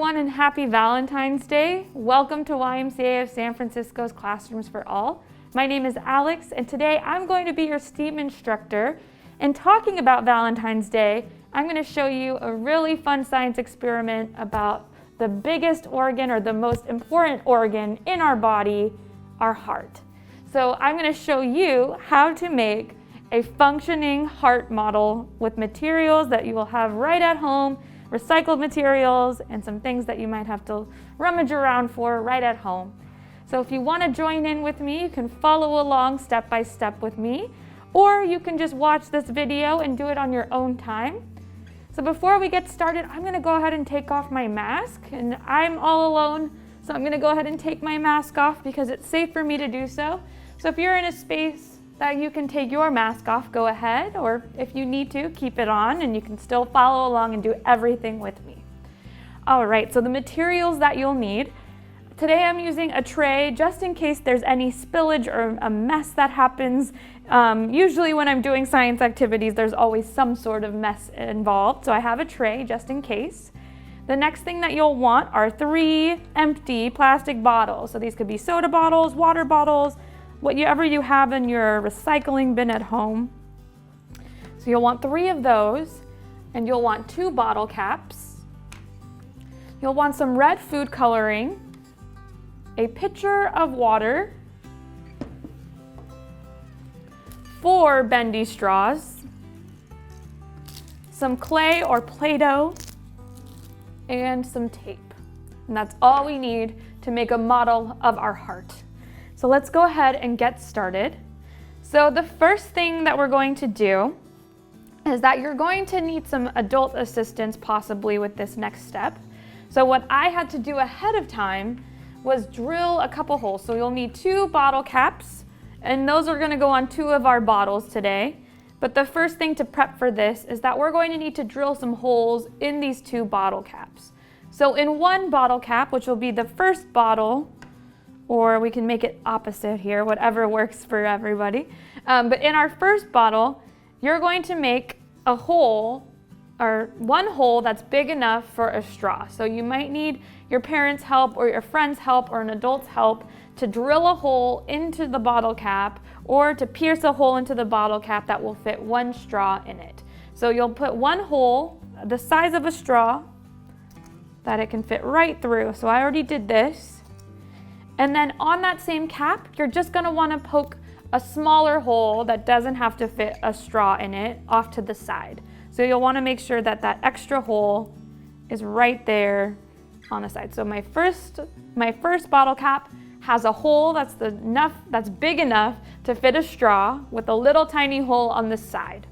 everyone, and happy Valentine's Day. Welcome to YMCA of San Francisco's Classrooms for All. My name is Alex, and today I'm going to be your STEAM instructor. And talking about Valentine's Day, I'm going to show you a really fun science experiment about the biggest organ or the most important organ in our body, our heart. So I'm going to show you how to make a functioning heart model with materials that you will have right at home, recycled materials, and some things that you might have to rummage around for right at home. So if you want to join in with me, you can follow along step by step with me, or you can just watch this video and do it on your own time. So before we get started, I'm going to go ahead and take off my mask, and I'm all alone, so I'm going to go ahead and take my mask off because it's safe for me to do so. So if you're in a space that you can take your mask off, go ahead, or if you need to, keep it on and you can still follow along and do everything with me. All right, so the materials that you'll need. Today I'm using a tray just in case there's any spillage or a mess that happens. Usually when I'm doing science activities, there's always some sort of mess involved, so I have a tray just in case. The next thing that you'll want are 3 empty plastic bottles. So these could be soda bottles, water bottles, whatever you have in your recycling bin at home. So you'll want 3 of those, and you'll want 2 bottle caps. You'll want some red food coloring, a pitcher of water, 4 bendy straws, some clay or Play-Doh, and some tape. And that's all we need to make a model of our heart. So let's go ahead and get started. So the first thing that we're going to do is that you're going to need some adult assistance possibly with this next step. So what I had to do ahead of time was drill a couple holes. So you'll need 2 bottle caps, and those are going to go on 2 of our bottles today. But the first thing to prep for this is that we're going to need to drill some holes in these 2 bottle caps. So in 1 bottle cap, which will be the first bottle, or we can make it opposite here, whatever works for everybody. But in our first bottle, you're going to make a hole, or 1 hole that's big enough for a straw. So you might need your parents' help or your friend's help or an adult's help to drill a hole into the bottle cap or to pierce a hole into the bottle cap that will fit 1 straw in it. So you'll put 1 hole the size of a straw that it can fit right through. So I already did this. And then on that same cap, you're just going to want to poke a smaller hole that doesn't have to fit a straw in it off to the side. So you'll want to make sure that that extra hole is right there on the side. So my first bottle cap has a hole that's big enough to fit a straw with a little tiny hole on the side.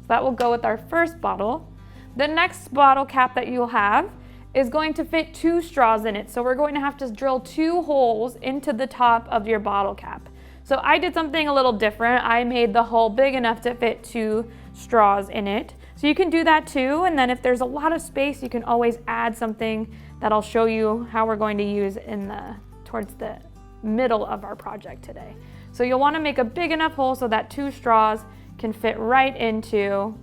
So that will go with our first bottle. The next bottle cap that you'll have is going to fit 2 straws in it. So we're going to have to drill 2 holes into the top of your bottle cap. So I did something a little different. I made the hole big enough to fit 2 straws in it. So you can do that too, and then if there's a lot of space, you can always add something that I'll show you how we're going to use towards the middle of our project today. So you'll want to make a big enough hole so that 2 straws can fit right into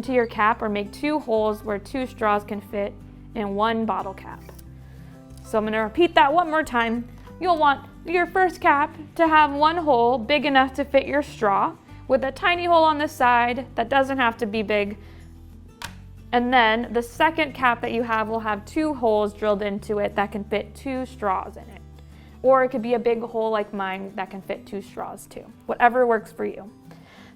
your cap, or make 2 holes where 2 straws can fit in 1 bottle cap. So I'm going to repeat that one more time. You'll want your first cap to have 1 hole big enough to fit your straw with a tiny hole on the side that doesn't have to be big. And then the second cap that you have will have 2 holes drilled into it that can fit 2 straws in it. Or it could be a big hole like mine that can fit 2 straws too. Whatever works for you.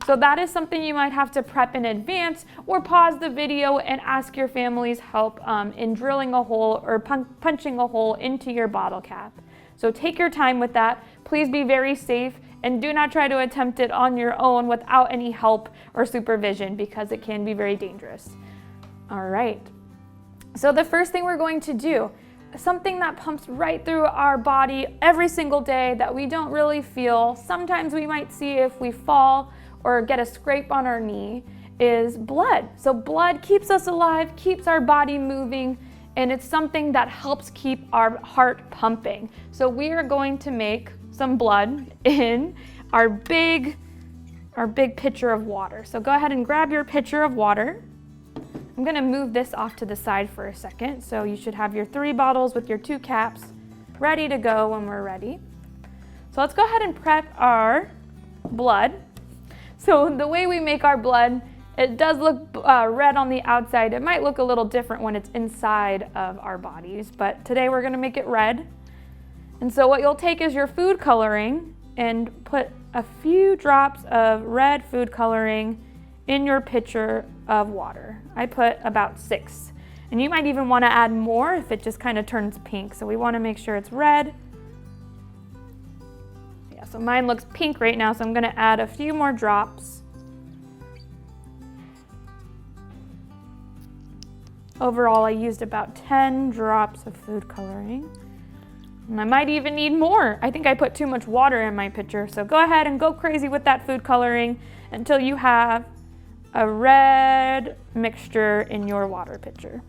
So that is something you might have to prep in advance, or pause the video and ask your family's help in drilling a hole or punching a hole into your bottle cap. So take your time with that. Please be very safe and do not try to attempt it on your own without any help or supervision, because it can be very dangerous. All right. So the first thing we're going to do, something that pumps right through our body every single day that we don't really feel, sometimes we might see if we fall or get a scrape on our knee, is blood. So blood keeps us alive, keeps our body moving, and it's something that helps keep our heart pumping. So we are going to make some blood in our big pitcher of water. So go ahead and grab your pitcher of water, I'm gonna move this off to the side for a second. So you should have your 3 bottles with your 2 caps ready to go when we're ready. So let's go ahead and prep our blood. So the way we make our blood, it does look red on the outside. It might look a little different when it's inside of our bodies, but today we're gonna make it red. And so what you'll take is your food coloring and put a few drops of red food coloring in your pitcher of water. I put about 6. And you might even wanna add more if it just kind of turns pink. So we wanna make sure it's red. Yeah, so mine looks pink right now, so I'm gonna add a few more drops. Overall, I used about 10 drops of food coloring. And I might even need more. I think I put too much water in my pitcher. So go ahead and go crazy with that food coloring until you have a red mixture in your water pitcher.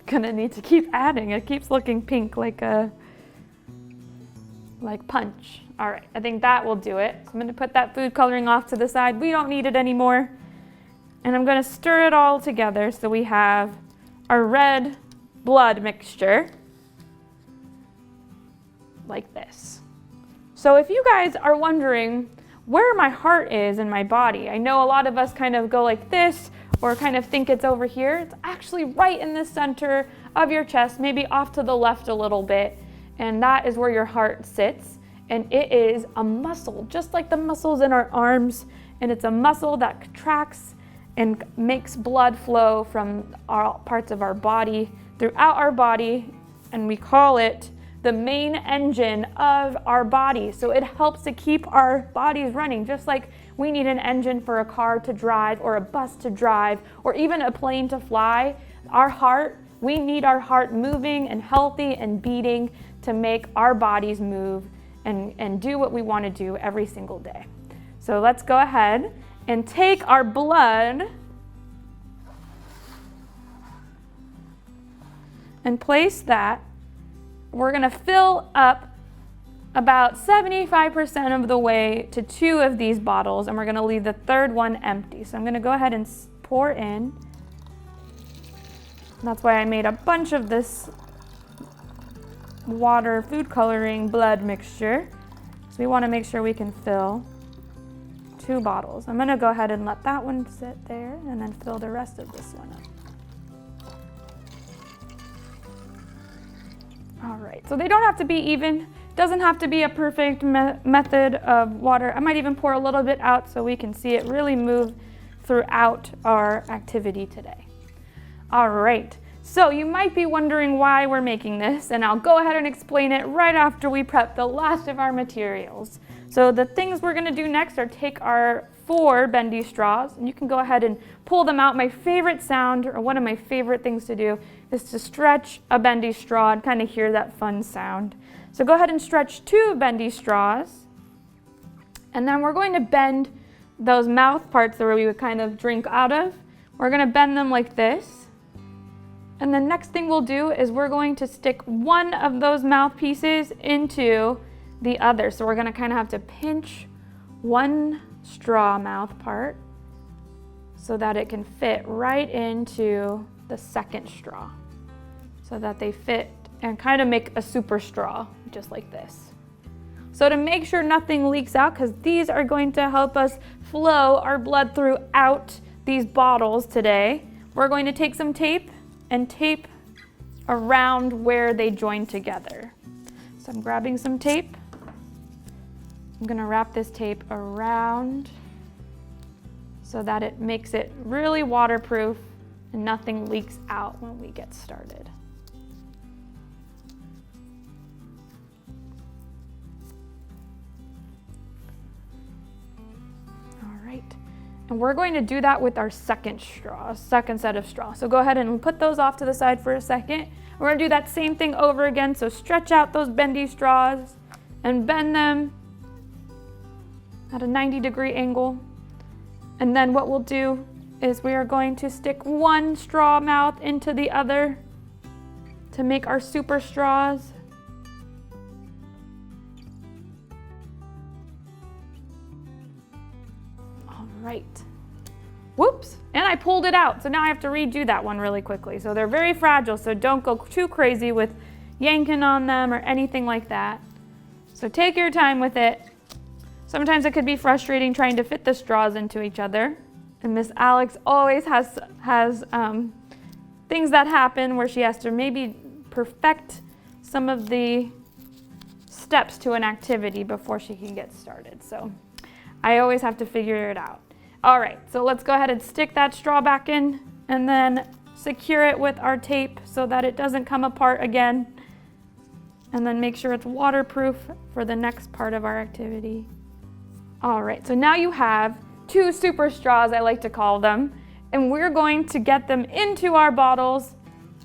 Gonna need to keep adding. It keeps looking pink like punch. All right, I think that will do it. So I'm gonna put that food coloring off to the side. We don't need it anymore. And I'm gonna stir it all together so we have our red blood mixture like this. So if you guys are wondering where my heart is in my body, I know a lot of us kind of go like this or kind of think it's over here. It's actually right in the center of your chest, maybe off to the left a little bit, and that is where your heart sits. And it is a muscle, just like the muscles in our arms, and it's a muscle that contracts and makes blood flow from all parts of our body throughout our body, and we call it the main engine of our body. So it helps to keep our bodies running, just like we need an engine for a car to drive or a bus to drive or even a plane to fly. Our heart, we need our heart moving and healthy and beating to make our bodies move and do what we want to do every single day. So let's go ahead and take our blood and place that. We're gonna fill up about 75% of the way to 2 of these bottles, and we're gonna leave the 3rd one empty. So I'm gonna go ahead and pour in. That's why I made a bunch of this water food coloring blood mixture. So we wanna make sure we can fill 2 bottles. I'm gonna go ahead and let that one sit there and then fill the rest of this one up. All right, so they don't have to be even, doesn't have to be a perfect method of water. I might even pour a little bit out so we can see it really move throughout our activity today. All right, so you might be wondering why we're making this, and I'll go ahead and explain it right after we prep the last of our materials. So the things we're gonna do next are take our 4 bendy straws, and you can go ahead and pull them out. My favorite sound, or one of my favorite things to do, is to stretch a bendy straw and kind of hear that fun sound. So go ahead and stretch 2 bendy straws, and then we're going to bend those mouth parts where we would kind of drink out of. We're gonna bend them like this. And the next thing we'll do is we're going to stick one of those mouthpieces into the other. So we're gonna kind of have to pinch one straw mouth part so that it can fit right into the second straw, so that they fit and kind of make a super straw, just like this. So to make sure nothing leaks out, because these are going to help us flow our blood throughout these bottles today, we're going to take some tape and tape around where they join together. So I'm grabbing some tape. I'm gonna wrap this tape around so that it makes it really waterproof and nothing leaks out when we get started. All right. And we're going to do that with our second set of straws. So go ahead and put those off to the side for a second. We're gonna do that same thing over again. So stretch out those bendy straws and bend them at a 90-degree angle. And then what we'll do is we are going to stick one straw mouth into the other to make our super straws. right. Whoops, and I pulled it out. So now I have to redo that one really quickly. So they're very fragile, so don't go too crazy with yanking on them or anything like that. So take your time with it. Sometimes it could be frustrating trying to fit the straws into each other. And Miss Alex always has things that happen where she has to maybe perfect some of the steps to an activity before she can get started. So I always have to figure it out. All right, so let's go ahead and stick that straw back in and then secure it with our tape so that it doesn't come apart again. And then make sure it's waterproof for the next part of our activity. All right, so now you have 2 super straws, I like to call them, and we're going to get them into our bottles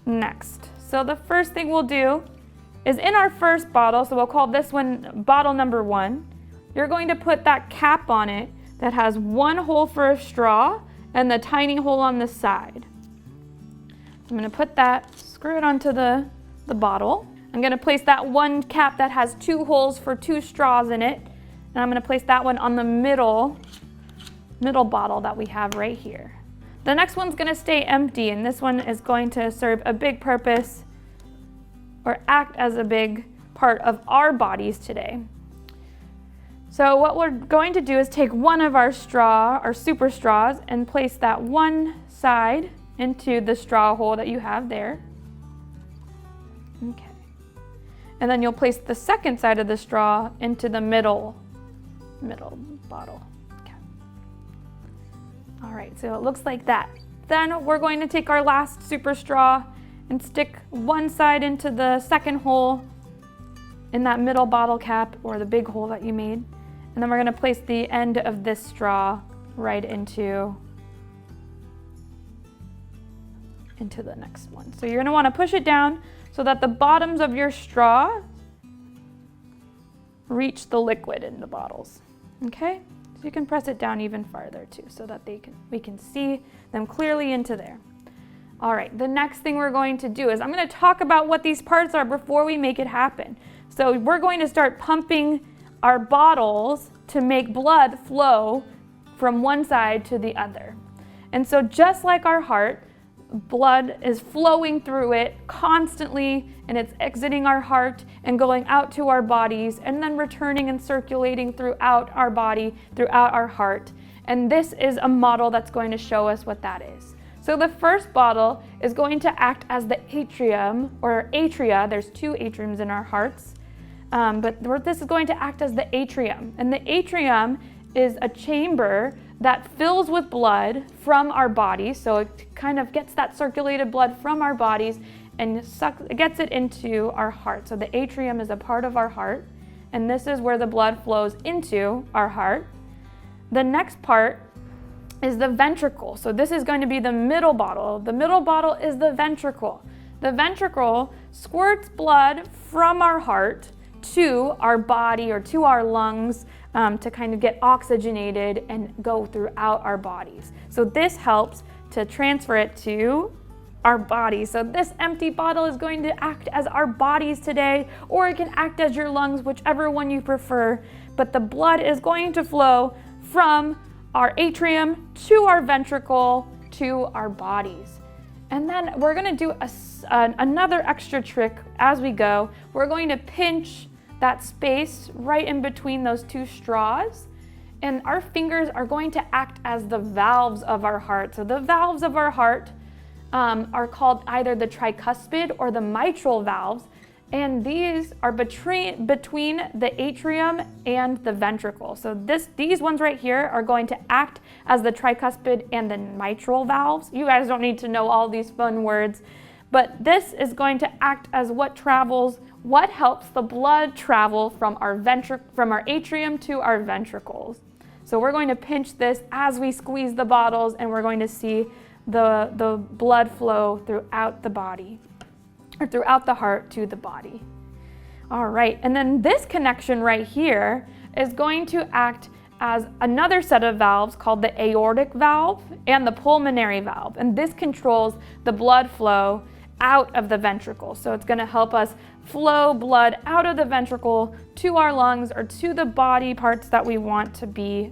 next. So the first thing we'll do is in our first bottle, so we'll call this one bottle number 1, you're going to put that cap on it that has 1 hole for a straw and the tiny hole on the side. I'm going to put that, screw it onto the bottle. I'm going to place that one cap that has 2 holes for 2 straws in it, and I'm going to place that one on the middle bottle that we have right here. The next one's going to stay empty, and this one is going to serve a big purpose or act as a big part of our bodies today. So what we're going to do is take one of our super straws, and place that one side into the straw hole that you have there. Okay. And then you'll place the second side of the straw into the middle bottle. Okay. All right, so it looks like that. Then we're going to take our last super straw and stick one side into the second hole in that middle bottle cap, or the big hole that you made. And then we're going to place the end of this straw right into the next one. So you're going to want to push it down so that the bottoms of your straw reach the liquid in the bottles. Okay? So you can press it down even farther too, so that we can see them clearly into there. All right, the next thing we're going to do is I'm going to talk about what these parts are before we make it happen. So we're going to start pumping our bottles to make blood flow from one side to the other. And so just like our heart, blood is flowing through it constantly, and it's exiting our heart and going out to our bodies and then returning and circulating throughout our body, throughout our heart. And this is a model that's going to show us what that is. So the first bottle is going to act as the atrium, or atria. There's 2 atriums in our hearts. But this is going to act as the atrium. And the atrium is a chamber that fills with blood from our bodies. So it kind of gets that circulated blood from our bodies and gets it into our heart. So the atrium is a part of our heart, and this is where the blood flows into our heart. The next part is the ventricle. So this is going to be the middle bottle. The middle bottle is the ventricle. The ventricle squirts blood from our heart to our body or to our lungs to kind of get oxygenated and go throughout our bodies. So this helps to transfer it to our bodies. So this empty bottle is going to act as our bodies today, or it can act as your lungs, whichever one you prefer. But the blood is going to flow from our atrium to our ventricle to our bodies. And then we're going to do another extra trick as we go. We're going to pinch that space right in between those 2 straws, and our fingers are going to act as the valves of our heart. So the valves of our heart are called either the tricuspid or the mitral valves, and these are between the atrium and the ventricle. So these ones right here are going to act as the tricuspid and the mitral valves. You guys don't need to know all these fun words, but this is going to act as what helps the blood travel from our atrium to our ventricles. So we're going to pinch this as we squeeze the bottles, and we're going to see the blood flow throughout the body, or throughout the heart to the body. All right, and then this connection right here is going to act as another set of valves called the aortic valve and the pulmonary valve. And this controls the blood flow out of the ventricle. So it's going to help us flow blood out of the ventricle to our lungs or to the body parts that we want to be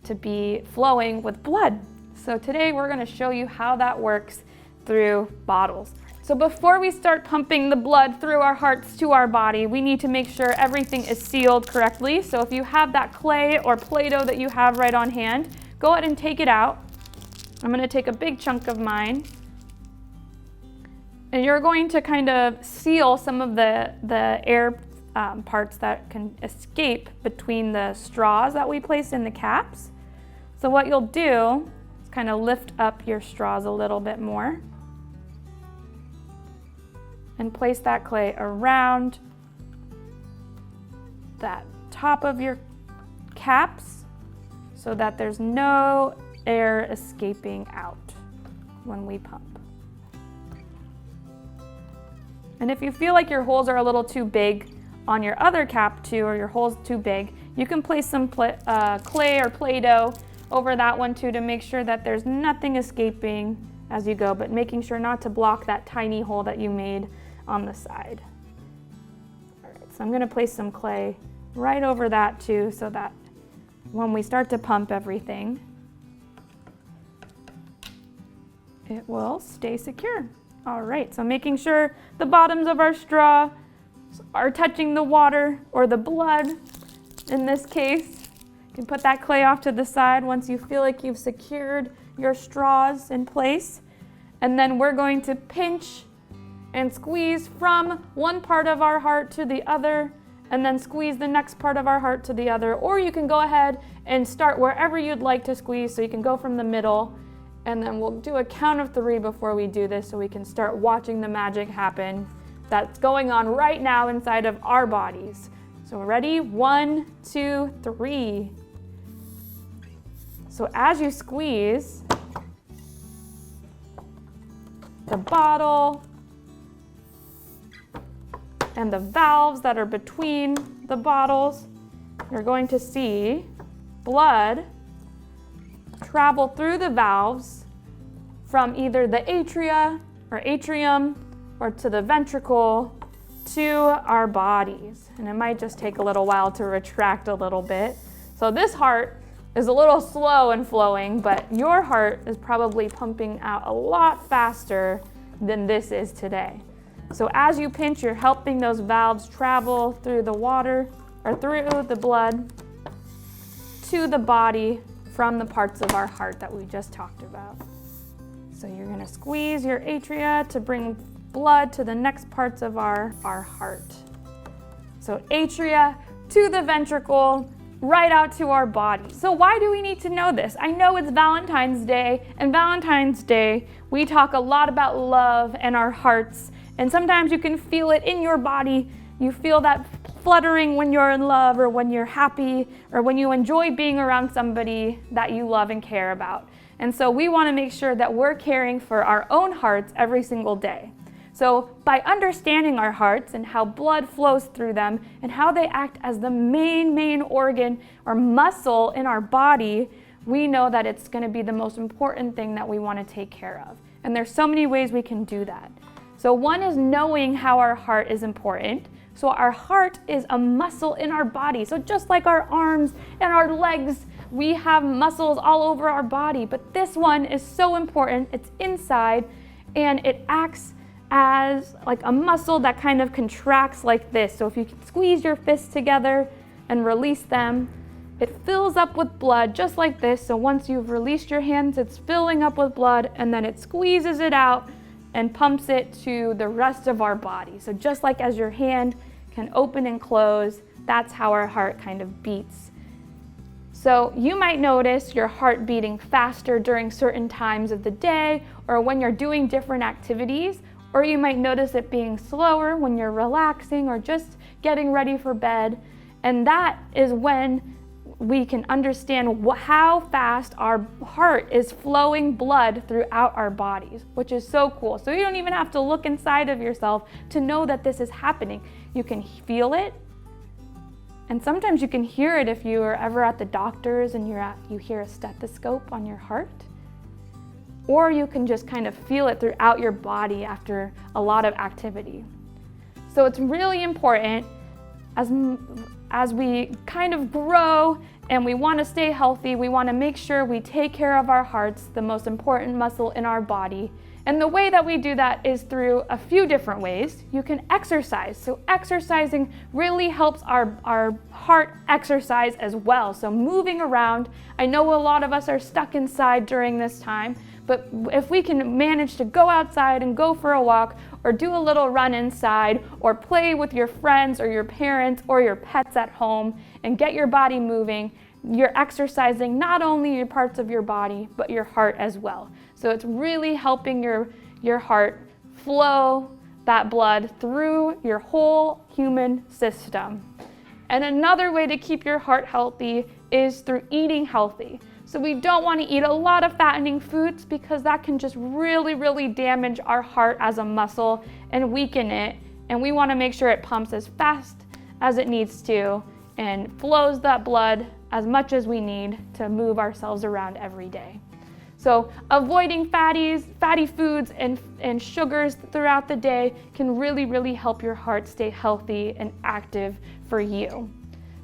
to be flowing with blood. So today we're going to show you how that works through bottles. So before we start pumping the blood through our hearts to our body, we need to make sure everything is sealed correctly. So if you have that clay or Play-Doh that you have right on hand, go ahead and take it out. I'm going to take a big chunk of mine. And you're going to kind of seal some of the air parts that can escape between the straws that we place in the caps. So what you'll do is kind of lift up your straws a little bit more and place that clay around that top of your caps so that there's no air escaping out when we pump. And if you feel like your holes are a little too big on your other cap too, or your hole's too big, you can place some clay or Play-Doh over that one too to make sure that there's nothing escaping as you go, but making sure not to block that tiny hole that you made on the side. All right, so I'm going to place some clay right over that too so that when we start to pump everything, it will stay secure. All right, so making sure the bottoms of our straw are touching the water or the blood in this case. You can put that clay off to the side once you feel like you've secured your straws in place. And then we're going to pinch and squeeze from one part of our heart to the other, and then squeeze the next part of our heart to the other. Or you can go ahead and start wherever you'd like to squeeze, so you can go from the middle, and then we'll do a count of 3 before we do this so we can start watching the magic happen that's going on right now inside of our bodies. So ready? 1, 2, 3. So as you squeeze, the bottle and the valves that are between the bottles, you're going to see blood travel through the valves from either the atria or atrium or to the ventricle to our bodies. And it might just take a little while to retract a little bit. So this heart is a little slow in flowing, but your heart is probably pumping out a lot faster than this is today. So as you pinch, you're helping those valves travel through the water or through the blood to the body from the parts of our heart that we just talked about. So you're going to squeeze your atria to bring blood to the next parts of our heart. So atria to the ventricle, right out to our body. So why do we need to know this? I know it's Valentine's Day, and Valentine's Day, we talk a lot about love and our hearts. And sometimes you can feel it in your body. You feel that fluttering when you're in love or when you're happy or when you enjoy being around somebody that you love and care about. And so we want to make sure that we're caring for our own hearts every single day. So by understanding our hearts and how blood flows through them and how they act as the main organ or muscle in our body, we know that it's going to be the most important thing that we want to take care of. And there's so many ways we can do that. So one is knowing how our heart is important. So our heart is a muscle in our body. So just like our arms and our legs, we have muscles all over our body. But this one is so important. It's inside, and it acts as like a muscle that kind of contracts like this. So if you squeeze your fists together and release them, it fills up with blood just like this. So once you've released your hands, it's filling up with blood, and then it squeezes it out and pumps it to the rest of our body. So just like as your hand can open and close, that's how our heart kind of beats. So you might notice your heart beating faster during certain times of the day or when you're doing different activities, or you might notice it being slower when you're relaxing or just getting ready for bed. And that is when we can understand how fast our heart is flowing blood throughout our bodies, which is so cool. So you don't even have to look inside of yourself to know that this is happening. You can feel it, and sometimes you can hear it if you are ever at the doctor's and you hear a stethoscope on your heart. Or you can just kind of feel it throughout your body after a lot of activity. So it's really important as we kind of grow and we want to stay healthy. We want to make sure we take care of our hearts, the most important muscle in our body. And the way that we do that is through a few different ways. You can exercise. So exercising really helps our heart exercise as well. So moving around. I know a lot of us are stuck inside during this time, but if we can manage to go outside and go for a walk, or do a little run inside, or play with your friends or your parents or your pets at home and get your body moving, you're exercising not only your parts of your body, but your heart as well. So it's really helping your heart flow that blood through your whole human system. And another way to keep your heart healthy is through eating healthy. So we don't want to eat a lot of fattening foods because that can just really, really damage our heart as a muscle and weaken it. And we want to make sure it pumps as fast as it needs to and flows that blood as much as we need to move ourselves around every day. So avoiding fatty foods and sugars throughout the day can really, really help your heart stay healthy and active for you.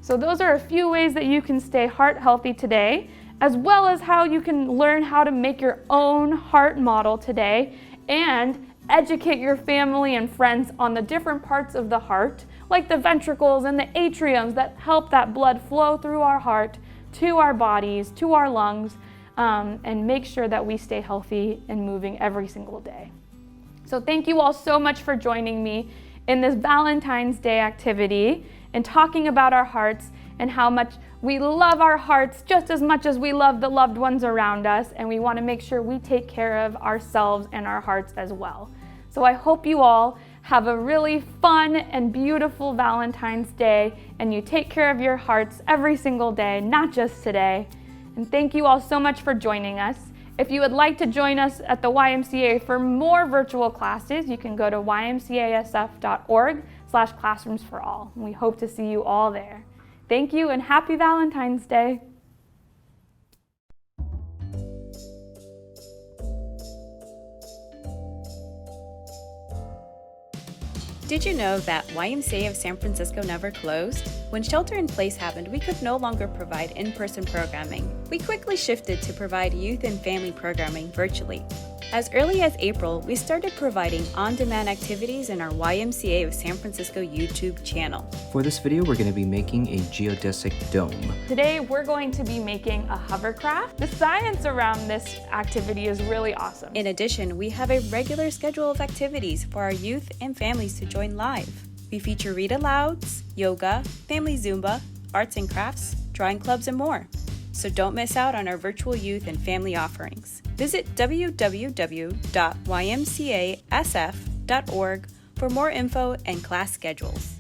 So those are a few ways that you can stay heart healthy today, as well as how you can learn how to make your own heart model today and educate your family and friends on the different parts of the heart, like the ventricles and the atriums that help that blood flow through our heart to our bodies, to our lungs, and make sure that we stay healthy and moving every single day. So thank you all so much for joining me in this Valentine's Day activity and talking about our hearts and how much we love our hearts just as much as we love the loved ones around us, and we want to make sure we take care of ourselves and our hearts as well. So I hope you all have a really fun and beautiful Valentine's Day, and you take care of your hearts every single day, not just today. And thank you all so much for joining us. If you would like to join us at the YMCA for more virtual classes, you can go to YMCASF.org/classrooms-for-all. We hope to see you all there. Thank you and happy Valentine's Day. Did you know that YMCA of San Francisco never closed? When shelter-in-place happened, we could no longer provide in-person programming. We quickly shifted to provide youth and family programming virtually. As early as April, we started providing on-demand activities in our YMCA of San Francisco YouTube channel. For this video, we're going to be making a geodesic dome. Today, we're going to be making a hovercraft. The science around this activity is really awesome. In addition, we have a regular schedule of activities for our youth and families to join live. We feature read-alouds, yoga, family Zumba, arts and crafts, drawing clubs, and more. So don't miss out on our virtual youth and family offerings. Visit www.ymcasf.org for more info and class schedules.